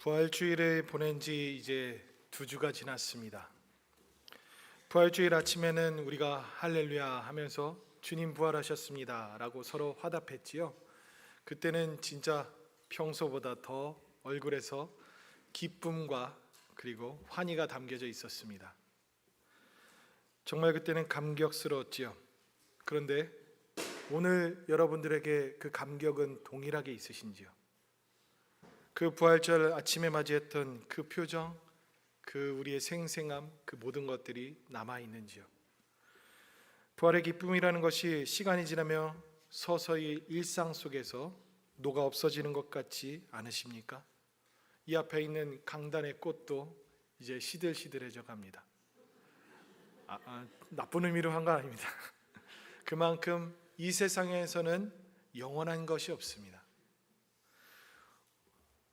부활주일을 보낸 지 이제 2주가 지났습니다. 부활주일 아침에는 우리가 할렐루야 하면서 주님 부활하셨습니다 라고 서로 화답했지요. 그때는 진짜 평소보다 더 얼굴에서 기쁨과 그리고 환희가 담겨져 있었습니다. 정말 그때는 감격스러웠지요. 그런데 오늘 여러분들에게 그 감격은 동일하게 있으신지요? 그 부활절 아침에 맞이했던 그 표정, 그 우리의 생생함, 그 모든 것들이 남아있는지요? 부활의 기쁨이라는 것이 시간이 지나며 서서히 일상 속에서 녹아 없어지는 것 같지 않으십니까? 이 앞에 있는 강단의 꽃도 이제 시들시들해져 갑니다. 나쁜 의미로 한 건 아닙니다. 그만큼 이 세상에서는 영원한 것이 없습니다.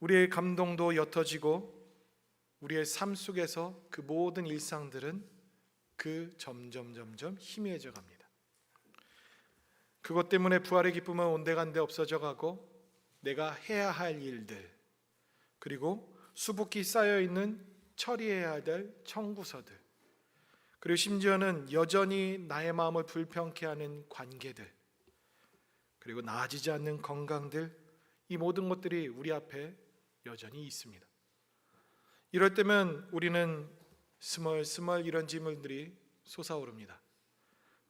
우리의 감동도 옅어지고 우리의 삶 속에서 그 모든 일상들은 점점 희미해져 갑니다. 그것 때문에 부활의 기쁨은 온데간데 없어져 가고 내가 해야 할 일들, 그리고 수북히 쌓여있는 처리해야 될 청구서들, 그리고 심지어는 여전히 나의 마음을 불편케 하는 관계들, 그리고 나아지지 않는 건강들, 이 모든 것들이 우리 앞에 여전히 있습니다. 이럴 때면 우리는 스멀스멀 이런 질문들이 솟아오릅니다.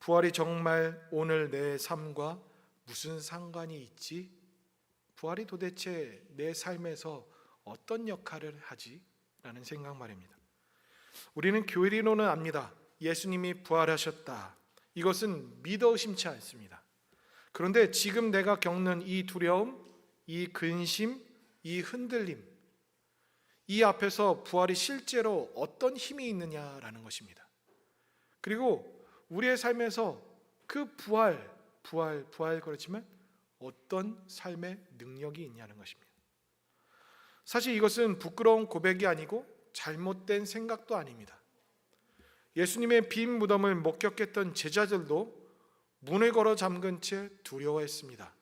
부활이 정말 오늘 내 삶과 무슨 상관이 있지? 부활이 도대체 내 삶에서 어떤 역할을 하지? 라는 생각 말입니다. 우리는 교리로는 압니다. 예수님이 부활하셨다. 이것은 믿어 의심치 않습니다. 그런데 지금 내가 겪는 이 두려움, 이 근심, 이 흔들림, 이 앞에서 부활이 실제로 어떤 힘이 있느냐라는 것입니다. 그리고 우리의 삶에서 그 부활 그렇지만 어떤 삶의 능력이 있냐는 것입니다. 사실 이것은 부끄러운 고백이 아니고 잘못된 생각도 아닙니다. 예수님의 빈 무덤을 목격했던 제자들도 문을 걸어 잠근 채 두려워했습니다.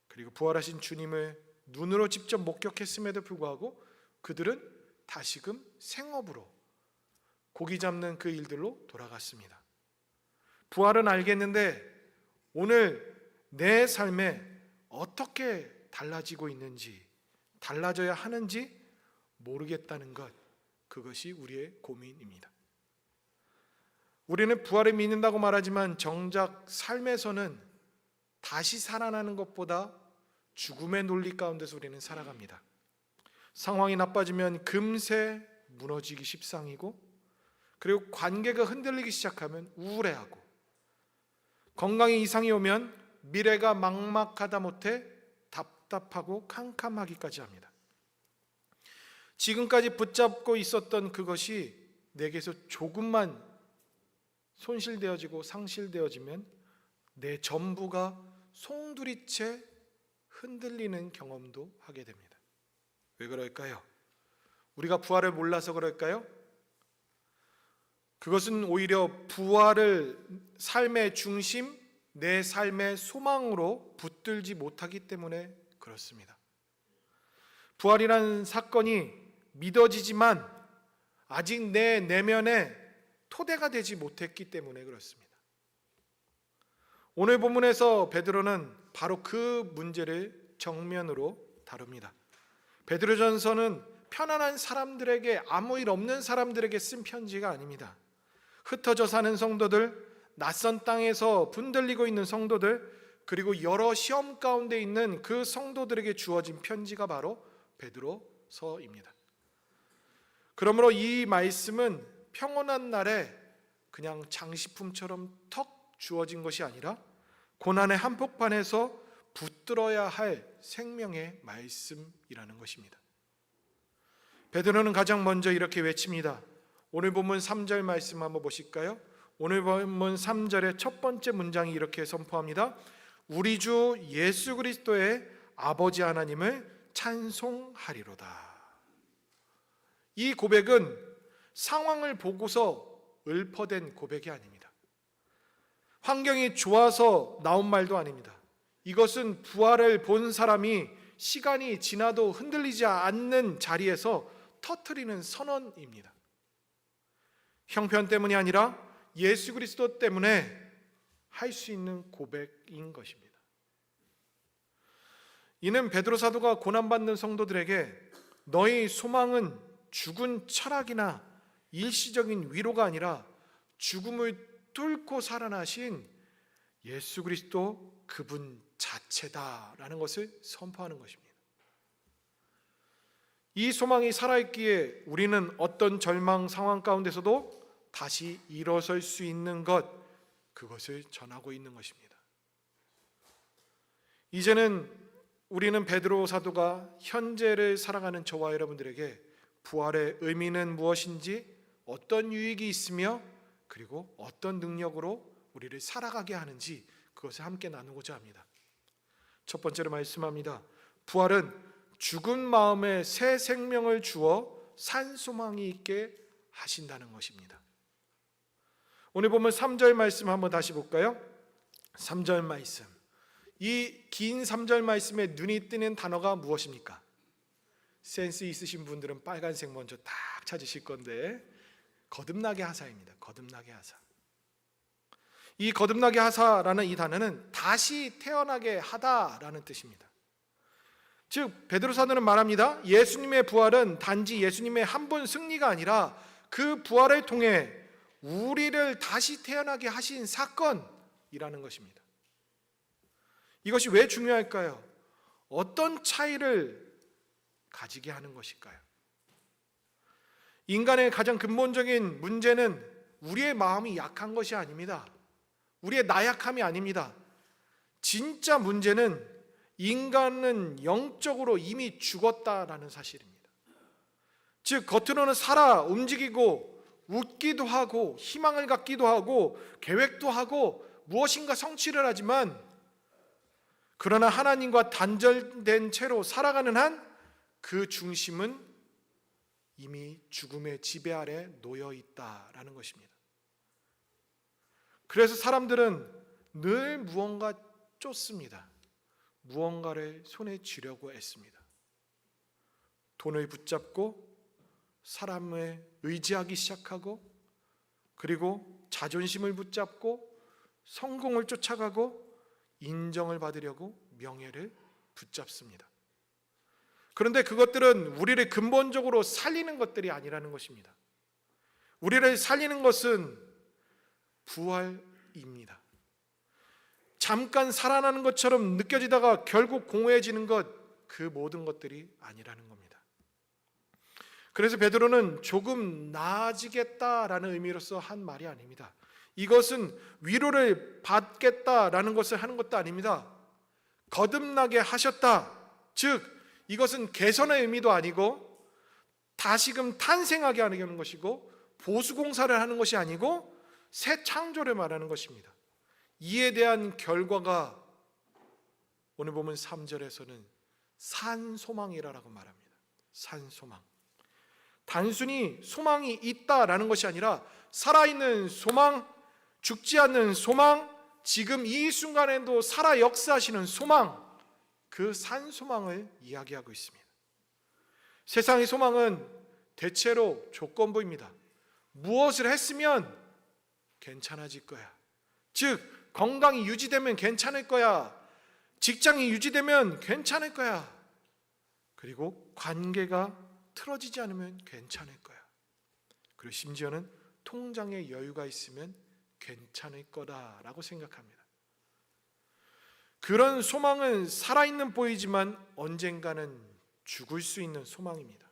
그리고 부활하신 주님을 눈으로 직접 목격했음에도 불구하고 그들은 다시금 생업으로 고기 잡는 그 일들로 돌아갔습니다. 부활은 알겠는데 오늘 내 삶에 어떻게 달라지고 있는지, 달라져야 하는지 모르겠다는 것, 그것이 우리의 고민입니다. 우리는 부활을 믿는다고 말하지만 정작 삶에서는 다시 살아나는 것보다 죽음의 논리 가운데서 우리는 살아갑니다. 상황이 나빠지면 금세 무너지기 십상이고, 그리고 관계가 흔들리기 시작하면 우울해하고, 건강에 이상이 오면 미래가 막막하다 못해 답답하고 캄캄하기까지 합니다. 지금까지 붙잡고 있었던 그것이 내게서 조금만 손실되어지고 상실되어지면 내 전부가 송두리째 흔들리는 경험도 하게 됩니다. 왜 그럴까요? 우리가 부활을 몰라서 그럴까요? 그것은 오히려 부활을 삶의 중심, 내 삶의 소망으로 붙들지 못하기 때문에 그렇습니다. 부활이라는 사건이 믿어지지만 아직 내 내면에 토대가 되지 못했기 때문에 그렇습니다. 오늘 본문에서 베드로는 바로 그 문제를 정면으로 다룹니다. 베드로전서는 편안한 사람들에게, 아무 일 없는 사람들에게 쓴 편지가 아닙니다. 흩어져 사는 성도들, 낯선 땅에서 분들리고 있는 성도들, 그리고 여러 시험 가운데 있는 그 성도들에게 주어진 편지가 바로 베드로서입니다. 그러므로 이 말씀은 평온한 날에 그냥 장식품처럼 턱 주어진 것이 아니라 고난의 한복판에서 붙들어야 할 생명의 말씀이라는 것입니다. 베드로는 가장 먼저 이렇게 외칩니다. 오늘 본문 3절 말씀 한번 보실까요? 오늘 본문 3절의 첫 번째 문장이 이렇게 선포합니다. 우리 주 예수 그리스도의 아버지 하나님을 찬송하리로다. 이 고백은 상황을 보고서 읊어댄 고백이 아닙니다. 환경이 좋아서 나온 말도 아닙니다. 이것은 부활을 본 사람이 시간이 지나도 흔들리지 않는 자리에서 터뜨리는 선언입니다. 형편 때문이 아니라 예수 그리스도 때문에 할 수 있는 고백인 것입니다. 이는 베드로 사도가 고난받는 성도들에게 너희 소망은 죽은 철학이나 일시적인 위로가 아니라 죽음을 뚫고 살아나신 예수 그리스도 그분 자체다라는 것을 선포하는 것입니다. 이 소망이 살아있기에 우리는 어떤 절망 상황 가운데서도 다시 일어설 수 있는 것, 그것을 전하고 있는 것입니다. 이제는 우리는 베드로 사도가 현재를 살아가는 저와 여러분들에게 부활의 의미는 무엇인지, 어떤 유익이 있으며 그리고 어떤 능력으로 우리를 살아가게 하는지 그것을 함께 나누고자 합니다. 첫 번째로 말씀합니다. 부활은 죽은 마음에 새 생명을 주어 산 소망이 있게 하신다는 것입니다. 오늘 보면 3절 말씀 한번 다시 볼까요? 3절 말씀. 이 긴 3절 말씀에 눈이 띄는 단어가 무엇입니까? 센스 있으신 분들은 빨간색 먼저 딱 찾으실 건데, 거듭나게 하사입니다. 거듭나게 하사. 이 거듭나게 하사라는 이 단어는 다시 태어나게 하다라는 뜻입니다. 즉 베드로 사도는 말합니다. 예수님의 부활은 단지 예수님의 한 번 승리가 아니라 그 부활을 통해 우리를 다시 태어나게 하신 사건이라는 것입니다. 이것이 왜 중요할까요? 어떤 차이를 가지게 하는 것일까요? 인간의 가장 근본적인 문제는 우리의 마음이 약한 것이 아닙니다. 우리의 나약함이 아닙니다. 진짜 문제는 인간은 영적으로 이미 죽었다라는 사실입니다. 즉 겉으로는 살아 움직이고 웃기도 하고 희망을 갖기도 하고 계획도 하고 무엇인가 성취를 하지만, 그러나 하나님과 단절된 채로 살아가는 한 그 중심은 이미 죽음의 지배 아래 놓여 있다라는 것입니다. 그래서 사람들은 늘 무언가 쫓습니다. 무언가를 손에 쥐려고 애씁니다. 돈을 붙잡고 사람을 의지하기 시작하고, 그리고 자존심을 붙잡고 성공을 쫓아가고 인정을 받으려고 명예를 붙잡습니다. 그런데 그것들은 우리를 근본적으로 살리는 것들이 아니라는 것입니다. 우리를 살리는 것은 부활입니다. 잠깐 살아나는 것처럼 느껴지다가 결국 공허해지는 것, 그 모든 것들이 아니라는 겁니다. 그래서 베드로는 조금 나아지겠다라는 의미로서 한 말이 아닙니다. 이것은 위로를 받겠다라는 것을 하는 것도 아닙니다. 거듭나게 하셨다. 즉 이것은 개선의 의미도 아니고 다시금 탄생하게 하는 것이고 보수공사를 하는 것이 아니고 새 창조를 말하는 것입니다. 이에 대한 결과가 오늘 보면 3절에서는 산소망이라고 말합니다. 산소망. 단순히 소망이 있다라는 것이 아니라 살아있는 소망, 죽지 않는 소망, 지금 이 순간에도 살아 역사하시는 소망, 그 산소망을 이야기하고 있습니다. 세상의 소망은 대체로 조건부입니다. 무엇을 했으면 괜찮아질 거야. 즉 건강이 유지되면 괜찮을 거야. 직장이 유지되면 괜찮을 거야. 그리고 관계가 틀어지지 않으면 괜찮을 거야. 그리고 심지어는 통장에 여유가 있으면 괜찮을 거다라고 생각합니다. 그런 소망은 살아있는 보이지만 언젠가는 죽을 수 있는 소망입니다.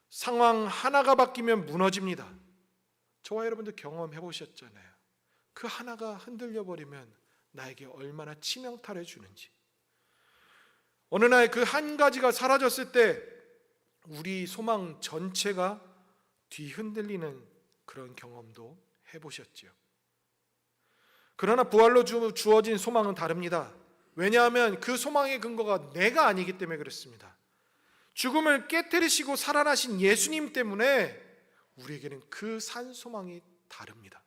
상황 하나가 바뀌면 무너집니다. 저와 여러분도 경험해 보셨잖아요. 그 하나가 흔들려 버리면 나에게 얼마나 치명타를 주는지. 어느 날 그 한 가지가 사라졌을 때 우리 소망 전체가 뒤흔들리는 그런 경험도 해보셨죠. 그러나 부활로 주어진 소망은 다릅니다. 왜냐하면 그 소망의 근거가 내가 아니기 때문에 그렇습니다. 죽음을 깨뜨리시고 살아나신 예수님 때문에 우리에게는 그 산 소망이 다릅니다.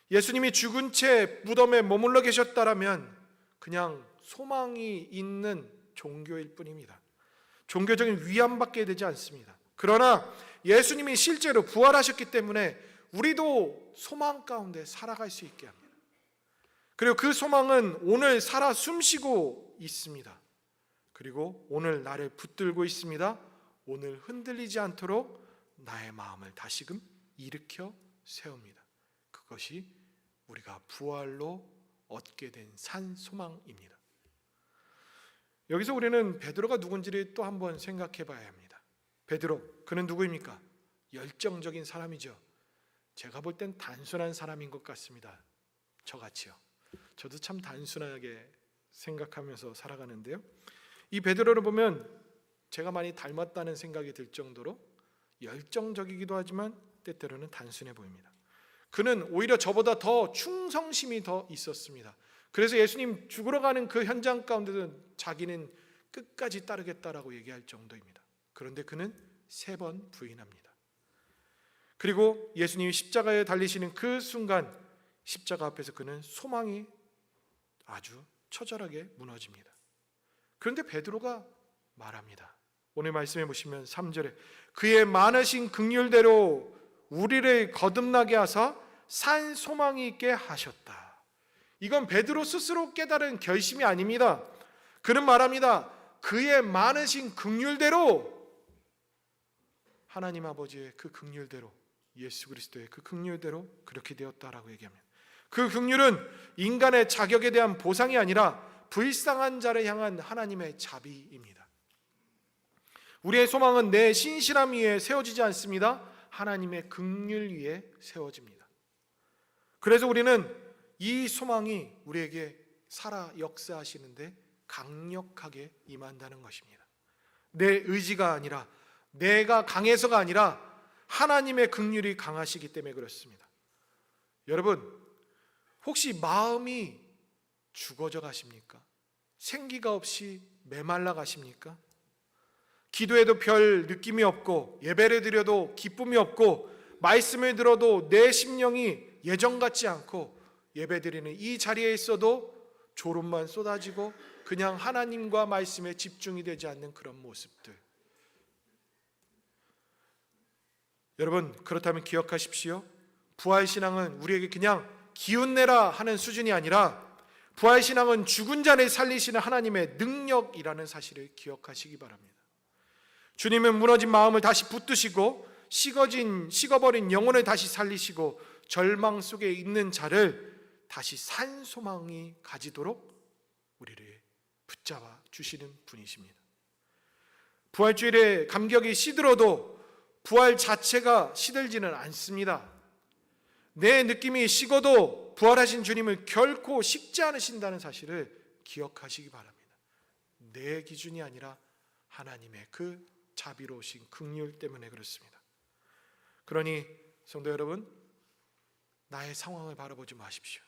예수님이 죽은 채 무덤에 머물러 계셨다라면 그냥 소망이 있는 종교일 뿐입니다. 종교적인 위안받게 되지 않습니다. 그러나 예수님이 실제로 부활하셨기 때문에 우리도 소망 가운데 살아갈 수 있게 합니다. 그리고 그 소망은 오늘 살아 숨쉬고 있습니다. 그리고 오늘 나를 붙들고 있습니다. 오늘 흔들리지 않도록 나의 마음을 다시금 일으켜 세웁니다. 그것이 우리가 부활로 얻게 된 산 소망입니다. 여기서 우리는 베드로가 누군지를 또 한번 생각해 봐야 합니다. 베드로, 그는 누구입니까? 열정적인 사람이죠. 제가 볼 땐 단순한 사람인 것 같습니다. 저같이요. 저도 참 단순하게 생각하면서 살아가는데요. 이 베드로를 보면 제가 많이 닮았다는 생각이 들 정도로 열정적이기도 하지만 때때로는 단순해 보입니다. 그는 오히려 저보다 더 충성심이 더 있었습니다. 그래서 예수님 죽으러 가는 그 현장 가운데도 자기는 끝까지 따르겠다라고 얘기할 정도입니다. 그런데 그는 3번 부인합니다. 그리고 예수님이 십자가에 달리시는 그 순간 십자가 앞에서 그는 소망이 아주 처절하게 무너집니다. 그런데 베드로가 말합니다. 오늘 말씀해 보시면 3절에 그의 많으신 긍휼대로 우리를 거듭나게 하사 산 소망이 있게 하셨다. 이건 베드로 스스로 깨달은 결심이 아닙니다. 그는 말합니다. 그의 많으신 긍휼대로, 하나님 아버지의 그 긍휼대로, 예수 그리스도의 그 긍휼대로 그렇게 되었다라고 얘기합니다. 그 긍휼은 인간의 자격에 대한 보상이 아니라 불쌍한 자를 향한 하나님의 자비입니다. 우리의 소망은 내 신실함 위에 세워지지 않습니다. 하나님의 긍휼 위에 세워집니다. 그래서 우리는 이 소망이 우리에게 살아 역사하시는데 강력하게 임한다는 것입니다. 내 의지가 아니라, 내가 강해서가 아니라 하나님의 긍휼이 강하시기 때문에 그렇습니다. 여러분, 혹시 마음이 죽어져 가십니까? 생기가 없이 메말라 가십니까? 기도해도 별 느낌이 없고, 예배를 드려도 기쁨이 없고, 말씀을 들어도 내 심령이 예전 같지 않고, 예배 드리는 이 자리에 있어도 졸음만 쏟아지고 그냥 하나님과 말씀에 집중이 되지 않는 그런 모습들. 여러분, 그렇다면 기억하십시오. 부활신앙은 우리에게 그냥 기운내라 하는 수준이 아니라 부활신앙은 죽은 자를 살리시는 하나님의 능력이라는 사실을 기억하시기 바랍니다. 주님은 무너진 마음을 다시 붙드시고 식어버린 영혼을 다시 살리시고 절망 속에 있는 자를 다시 산 소망이 가지도록 우리를 붙잡아 주시는 분이십니다. 부활주일에 감격이 시들어도 부활 자체가 시들지는 않습니다. 내 느낌이 식어도 부활하신 주님을 결코 식지 않으신다는 사실을 기억하시기 바랍니다. 내 기준이 아니라 하나님의 그 자비로우신 긍휼 때문에 그렇습니다. 그러니 성도 여러분, 나의 상황을 바라보지 마십시오.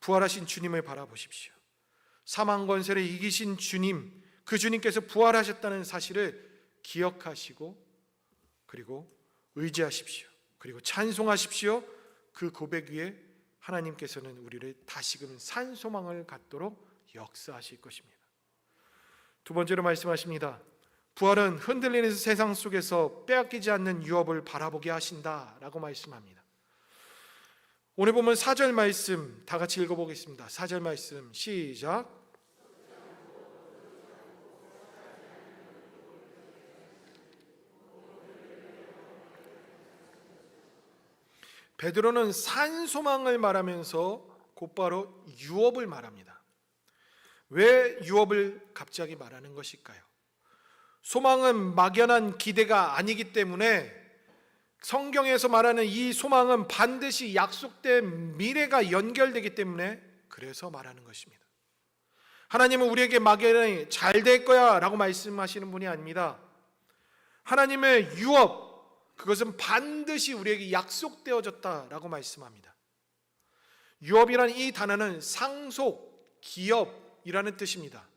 부활하신 주님을 바라보십시오. 사망 권세를 이기신 주님, 그 주님께서 부활하셨다는 사실을 기억하시고 그리고 의지하십시오. 그리고 찬송하십시오. 그 고백 위에 하나님께서는 우리를 다시금 산 소망을 갖도록 역사하실 것입니다. 두 번째로 말씀하십니다. 부활은 흔들리는 세상 속에서 빼앗기지 않는 유업을 바라보게 하신다라고 말씀합니다. 오늘 보면 4절 말씀 다 같이 읽어보겠습니다. 4절 말씀 시작. 베드로는 산 소망을 말하면서 곧바로 유업을 말합니다. 왜 유업을 갑자기 말하는 것일까요? 소망은 막연한 기대가 아니기 때문에 성경에서 말하는 이 소망은 반드시 약속된 미래가 연결되기 때문에 그래서 말하는 것입니다. 하나님은 우리에게 막연히 잘 될 거야 라고 말씀하시는 분이 아닙니다. 하나님의 유업, 그것은 반드시 우리에게 약속되어졌다라고 말씀합니다. 유업이라는 이 단어는 상속, 기업이라는 뜻입니다.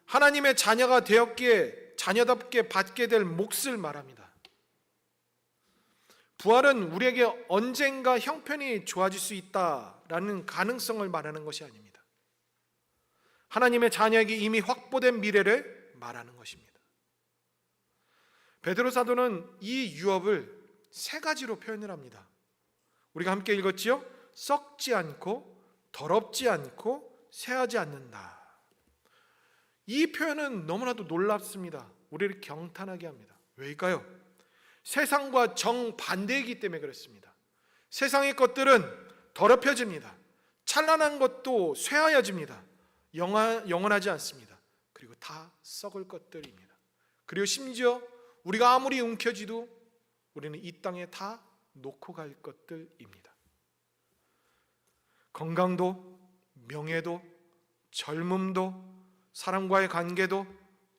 하나님의 자녀가 되었기에 자녀답게 받게 될 몫을 말합니다. 부활은 우리에게 언젠가 형편이 좋아질 수 있다라는 가능성을 말하는 것이 아닙니다. 하나님의 자녀에게 이미 확보된 미래를 말하는 것입니다. 베드로 사도는 이 유업을 세 가지로 표현을 합니다. 우리가 함께 읽었지요? 썩지 않고 더럽지 않고 쇠하지 않는다. 이 표현은 너무나도 놀랍습니다. 우리를 경탄하게 합니다. 왜일까요? 세상과 정반대이기 때문에 그렇습니다. 세상의 것들은 더럽혀집니다. 찬란한 것도 쇠하여집니다. 영원하지 않습니다. 그리고 다 썩을 것들입니다. 그리고 심지어 우리가 아무리 움켜쥐도 우리는 이 땅에 다 놓고 갈 것들입니다. 건강도, 명예도, 젊음도, 사람과의 관계도,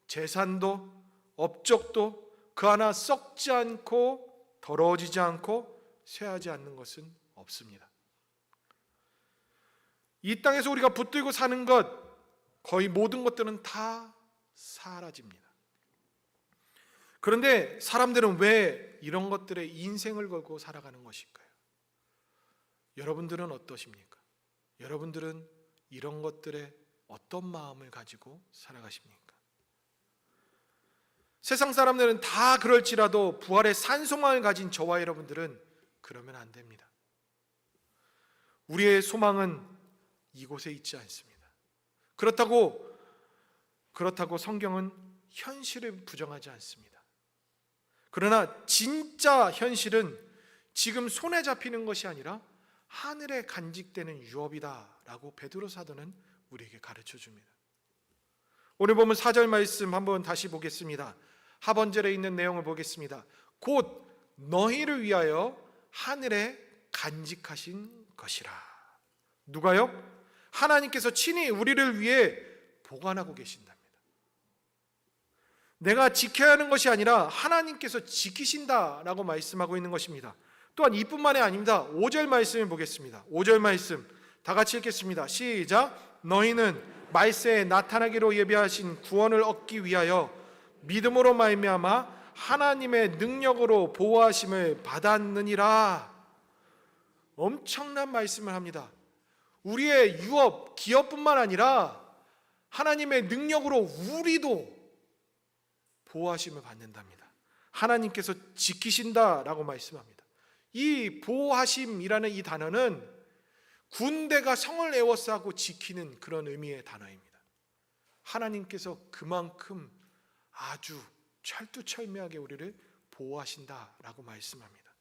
재산도, 업적도 그 하나 썩지 않고 더러워지지 않고 쇠하지 않는 것은 없습니다. 이 땅에서 우리가 붙들고 사는 것, 거의 모든 것들은 다 사라집니다. 그런데 사람들은 왜 이런 것들에 인생을 걸고 살아가는 것일까요? 여러분들은 어떠십니까? 여러분들은 이런 것들에 어떤 마음을 가지고 살아가십니까? 세상 사람들은 다 그럴지라도 부활의 산소망을 가진 저와 여러분들은 그러면 안 됩니다. 우리의 소망은 이곳에 있지 않습니다. 그렇다고 성경은 현실을 부정하지 않습니다. 그러나 진짜 현실은 지금 손에 잡히는 것이 아니라 하늘에 간직되는 유업이다라고 베드로 사도는 우리에게 가르쳐 줍니다. 오늘 보면 4절 말씀 한번 다시 보겠습니다. 하번절에 있는 내용을 보겠습니다. 곧 너희를 위하여 하늘에 간직하신 것이라. 누가요? 하나님께서 친히 우리를 위해 보관하고 계신답니다. 내가 지켜야 하는 것이 아니라 하나님께서 지키신다라고 말씀하고 있는 것입니다. 또한 이뿐만이 아닙니다. 5절 말씀을 보겠습니다. 5절 말씀 다 같이 읽겠습니다. 시작. 너희는 말세에 나타나기로 예비하신 구원을 얻기 위하여 믿음으로 말미암아 하나님의 능력으로 보호하심을 받았느니라. 엄청난 말씀을 합니다. 우리의 유업, 기업뿐만 아니라 하나님의 능력으로 우리도 보호하심을 받는답니다. 하나님께서 지키신다라고 말씀합니다. 이 보호하심이라는 이 단어는 군대가 성을 에워싸고 지키는 그런 의미의 단어입니다. 하나님께서 그만큼 아주 철두철미하게 우리를 보호하신다라고 말씀합니다.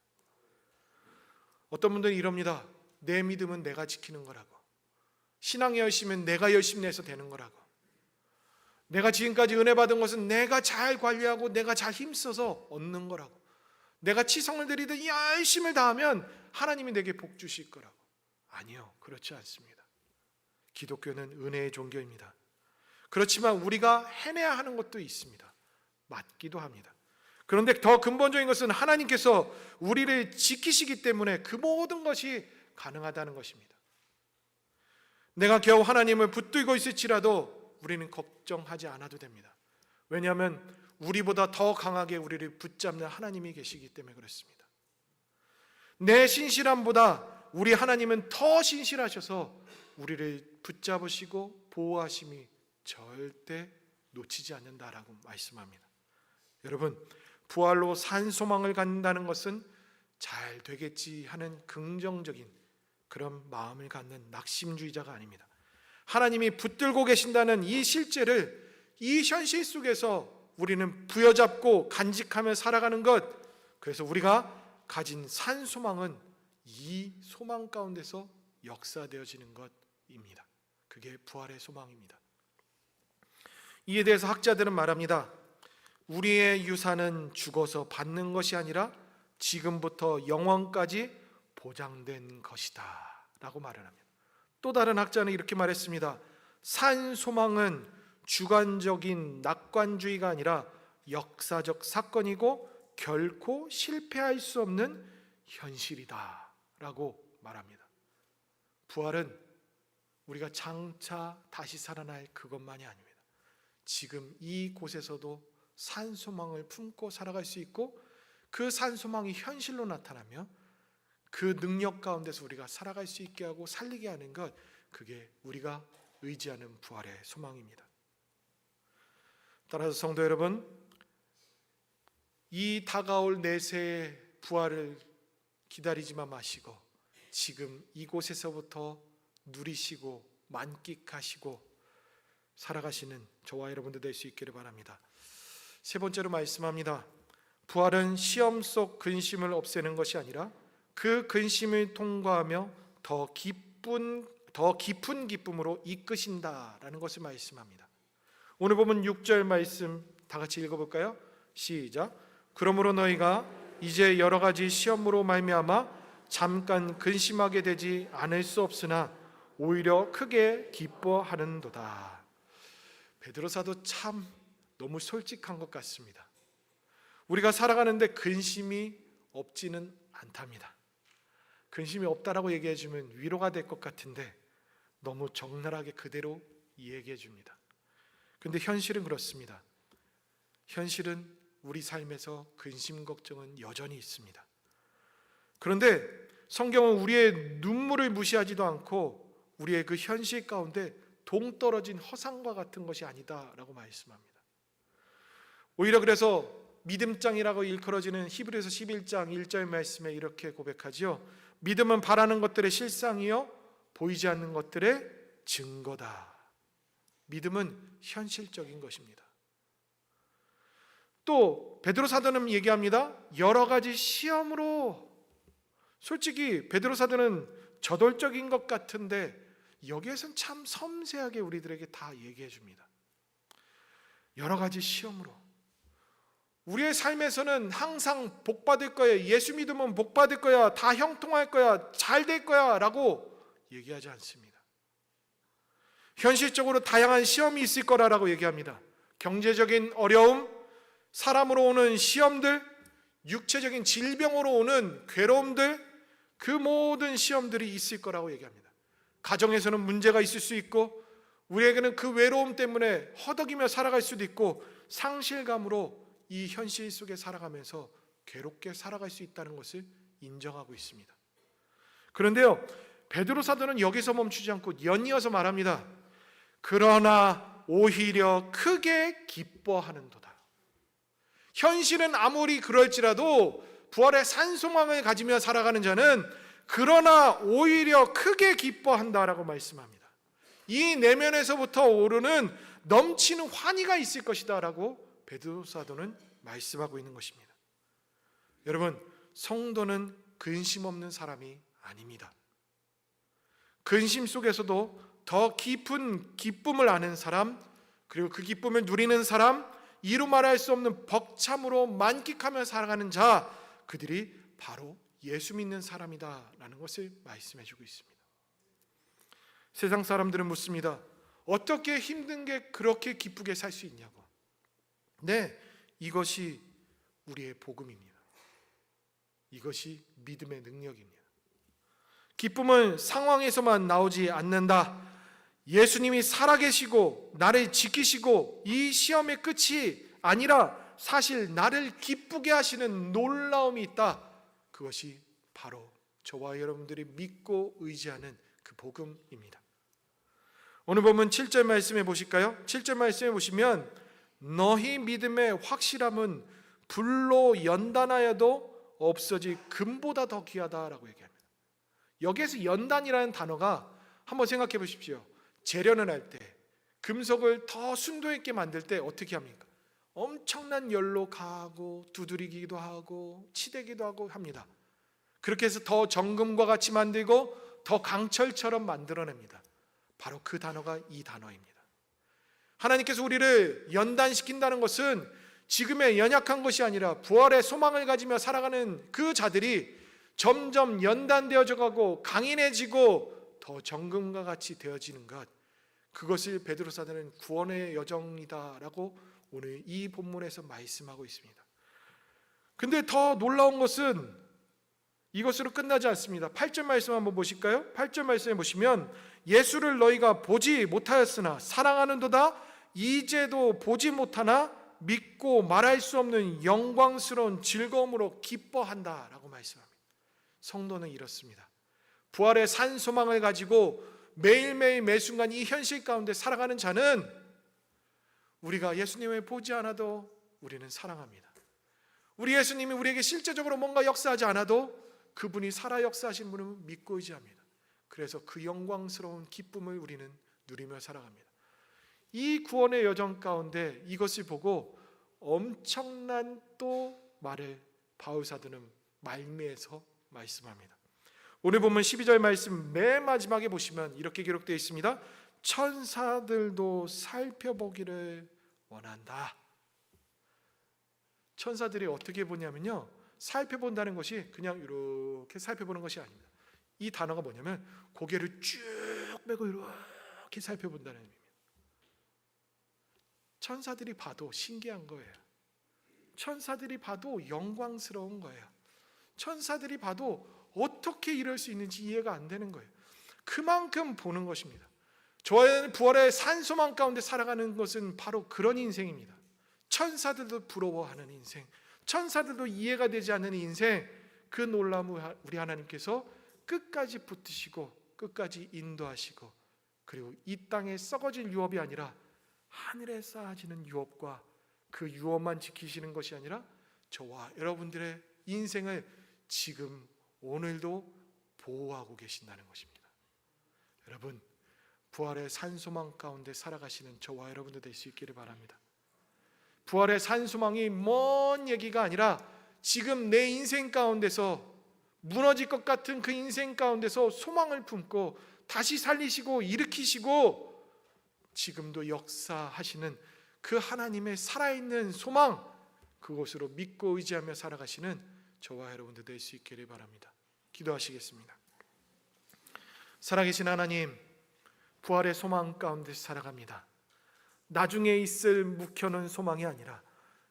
어떤 분들은 이럽니다. 내 믿음은 내가 지키는 거라고. 신앙의 열심은 내가 열심히 내서 되는 거라고. 내가 지금까지 은혜 받은 것은 내가 잘 관리하고 내가 잘 힘써서 얻는 거라고. 내가 치성을 드리듯 열심을 다하면 하나님이 내게 복 주실 거라고. 아니요, 그렇지 않습니다. 기독교는 은혜의 종교입니다. 그렇지만 우리가 해내야 하는 것도 있습니다. 맞기도 합니다. 그런데 더 근본적인 것은 하나님께서 우리를 지키시기 때문에 그 모든 것이 가능하다는 것입니다. 내가 겨우 하나님을 붙들고 있을지라도 우리는 걱정하지 않아도 됩니다. 왜냐하면 우리보다 더 강하게 우리를 붙잡는 하나님이 계시기 때문에 그렇습니다. 내 신실함보다 우리 하나님은 더 신실하셔서 우리를 붙잡으시고 보호하심이 절대 놓치지 않는다라고 말씀합니다. 여러분, 부활로 산 소망을 갖는다는 것은 잘 되겠지 하는 긍정적인 그런 마음을 갖는 낙심주의자가 아닙니다. 하나님이 붙들고 계신다는 이 실제를 이 현실 속에서 우리는 부여잡고 간직하며 살아가는 것, 그래서 우리가 가진 산 소망은 이 소망 가운데서 역사되어지는 것입니다. 그게 부활의 소망입니다. 이에 대해서 학자들은 말합니다. 우리의 유산은 죽어서 받는 것이 아니라 지금부터 영원까지 보장된 것이다 라고 말을 합니다. 또 다른 학자는 이렇게 말했습니다. 산 소망은 주관적인 낙관주의가 아니라 역사적 사건이고 결코 실패할 수 없는 현실이다 라고 말합니다. 부활은 우리가 장차 다시 살아날 그것만이 아닙니다. 지금 이곳에서도 산소망을 품고 살아갈 수 있고 그 산소망이 현실로 나타나며 그 능력 가운데서 우리가 살아갈 수 있게 하고 살리게 하는 것, 그게 우리가 의지하는 부활의 소망입니다. 따라서 성도 여러분, 이 다가올 내세의 부활을 기다리지만 마시고 지금 이곳에서부터 누리시고 만끽하시고 살아가시는 저와 여러분들 될 수 있기를 바랍니다. 세 번째로 말씀합니다. 부활은 시험 속 근심을 없애는 것이 아니라 그 근심을 통과하며 더 깊은 기쁨으로 이끄신다라는 것을 말씀합니다. 오늘 보면 6절 말씀 다 같이 읽어볼까요? 시작. 그러므로 너희가 이제 여러 가지 시험으로 말미암아 잠깐 근심하게 되지 않을 수 없으나 오히려 크게 기뻐하는도다. 베드로 사도 참 너무 솔직한 것 같습니다. 우리가 살아가는데 근심이 없지는 않답니다. 근심이 없다라고 얘기해 주면 위로가 될 것 같은데 너무 적나라하게 그대로 얘기해 줍니다. 근데 현실은 그렇습니다. 현실은 우리 삶에서 근심 걱정은 여전히 있습니다. 그런데 성경은 우리의 눈물을 무시하지도 않고 우리의 그 현실 가운데 동떨어진 허상과 같은 것이 아니다라고 말씀합니다. 오히려 그래서 믿음장이라고 일컬어지는 히브리서 11장 1절 말씀에 이렇게 고백하지요. 믿음은 바라는 것들의 실상이요 보이지 않는 것들의 증거다. 믿음은 현실적인 것입니다. 또 베드로 사도는 얘기합니다. 여러 가지 시험으로. 솔직히 베드로 사도는 저돌적인 것 같은데 여기에선 참 섬세하게 우리들에게 다 얘기해 줍니다. 여러 가지 시험으로. 우리의 삶에서는 항상 복 받을 거야, 예수 믿으면 복 받을 거야, 다 형통할 거야, 잘 될 거야 라고 얘기하지 않습니다. 현실적으로 다양한 시험이 있을 거라고 얘기합니다. 경제적인 어려움, 사람으로 오는 시험들, 육체적인 질병으로 오는 괴로움들, 그 모든 시험들이 있을 거라고 얘기합니다. 가정에서는 문제가 있을 수 있고 우리에게는 그 외로움 때문에 허덕이며 살아갈 수도 있고 상실감으로 이 현실 속에 살아가면서 괴롭게 살아갈 수 있다는 것을 인정하고 있습니다. 그런데요, 베드로 사도는 여기서 멈추지 않고 연이어서 말합니다. 그러나 오히려 크게 기뻐하는도다. 현실은 아무리 그럴지라도 부활의 산소망을 가지며 살아가는 자는 그러나 오히려 크게 기뻐한다라고 말씀합니다. 이 내면에서부터 오르는 넘치는 환희가 있을 것이다 라고 베드로 사도는 말씀하고 있는 것입니다. 여러분, 성도는 근심 없는 사람이 아닙니다. 근심 속에서도 더 깊은 기쁨을 아는 사람, 그리고 그 기쁨을 누리는 사람, 이루 말할 수 없는 벅참으로 만끽하며 살아가는 자, 그들이 바로 예수 믿는 사람이다라는 것을 말씀해 주고 있습니다. 세상 사람들은 묻습니다. 어떻게 힘든 게 그렇게 기쁘게 살 수 있냐고. 네, 이것이 우리의 복음입니다. 이것이 믿음의 능력입니다. 기쁨은 상황에서만 나오지 않는다. 예수님이 살아계시고 나를 지키시고 이 시험의 끝이 아니라 사실 나를 기쁘게 하시는 놀라움이 있다. 그것이 바로 저와 여러분들이 믿고 의지하는 그 복음입니다. 오늘 보면 7절 말씀해 보실까요? 7절 말씀해 보시면 너희 믿음의 확실함은 불로 연단하여도 없어질 금보다 더 귀하다라고 얘기합니다. 여기에서 연단이라는 단어가 한번 생각해 보십시오. 재련을 할 때 금속을 더 순도 있게 만들 때 어떻게 합니까? 엄청난 열로 가하고 두드리기도 하고 치대기도 하고 합니다. 그렇게 해서 더 정금과 같이 만들고 더 강철처럼 만들어냅니다. 바로 그 단어가 이 단어입니다. 하나님께서 우리를 연단시킨다는 것은 지금의 연약한 것이 아니라 부활의 소망을 가지며 살아가는 그 자들이 점점 연단되어져 가고 강인해지고 더 정금과 같이 되어지는 것, 그것을 베드로 사도는 구원의 여정이다라고 오늘 이 본문에서 말씀하고 있습니다. 근데 더 놀라운 것은 이것으로 끝나지 않습니다. 8절 말씀 한번 보실까요? 8절 말씀에 보시면 예수를 너희가 보지 못하였으나 사랑하는도다 이제도 보지 못하나 믿고 말할 수 없는 영광스러운 즐거움으로 기뻐한다라고 말씀합니다. 성도는 이렇습니다. 부활의 산 소망을 가지고 매일매일 매순간 이 현실 가운데 살아가는 자는 우리가 예수님을 보지 않아도 우리는 사랑합니다. 우리 예수님이 우리에게 실제적으로 뭔가 역사하지 않아도 그분이 살아 역사하신 분을 믿고 의지합니다. 그래서 그 영광스러운 기쁨을 우리는 누리며 살아갑니다. 이 구원의 여정 가운데 이것을 보고 엄청난 또 말을 바울 사도는 말미에서 말씀합니다. 오늘 본문 12절 말씀 맨 마지막에 보시면 이렇게 기록되어 있습니다. 천사들도 살펴보기를 원한다. 천사들이 어떻게 보냐면요, 살펴본다는 것이 그냥 이렇게 살펴보는 것이 아닙니다. 이 단어가 뭐냐면 고개를 쭉 빼고 이렇게 살펴본다는 의미입니다. 천사들이 봐도 신기한 거예요. 천사들이 봐도 영광스러운 거예요. 천사들이 봐도 어떻게 이럴 수 있는지 이해가 안 되는 거예요. 그만큼 보는 것입니다. 저의 부활의 산소망 가운데 살아가는 것은 바로 그런 인생입니다. 천사들도 부러워하는 인생, 천사들도 이해가 되지 않는 인생, 그 놀라움을 우리 하나님께서 끝까지 붙드시고 끝까지 인도하시고, 그리고 이 땅에 썩어질 유업이 아니라 하늘에 쌓아지는 유업과 그 유업만 지키시는 것이 아니라 저와 여러분들의 인생을 지금 오늘도 보호하고 계신다는 것입니다. 여러분, 부활의 산소망 가운데 살아가시는 저와 여러분들 될 수 있기를 바랍니다. 부활의 산소망이 먼 얘기가 아니라 지금 내 인생 가운데서 무너질 것 같은 그 인생 가운데서 소망을 품고 다시 살리시고 일으키시고 지금도 역사하시는 그 하나님의 살아있는 소망, 그곳으로 믿고 의지하며 살아가시는 저와 여러분들 될 수 있기를 바랍니다. 기도하시겠습니다. 살아계신 하나님, 부활의 소망 가운데 살아갑니다. 나중에 있을 묵혀놓은 소망이 아니라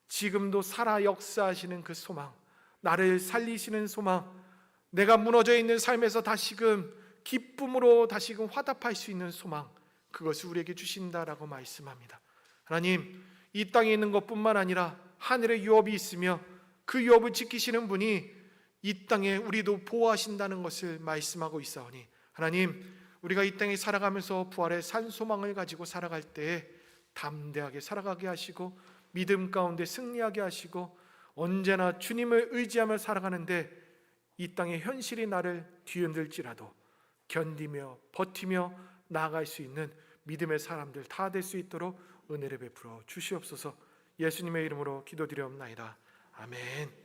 지금도 살아 역사하시는 그 소망, 나를 살리시는 소망, 내가 무너져 있는 삶에서 다시금 기쁨으로 다시금 화답할 수 있는 소망, 그것을 우리에게 주신다라고 말씀합니다. 하나님, 이 땅에 있는 것뿐만 아니라 하늘에 유업이 있으며 그 유업을 지키시는 분이 이 땅에 우리도 보호하신다는 것을 말씀하고 있사오니, 하나님, 우리가 이 땅에 살아가면서 부활의 산소망을 가지고 살아갈 때에 담대하게 살아가게 하시고 믿음 가운데 승리하게 하시고 언제나 주님을 의지하며 살아가는데 이 땅의 현실이 나를 뒤흔들지라도 견디며 버티며 나아갈 수 있는 믿음의 사람들 다 될 수 있도록 은혜를 베풀어 주시옵소서. 예수님의 이름으로 기도드리옵나이다. 아멘.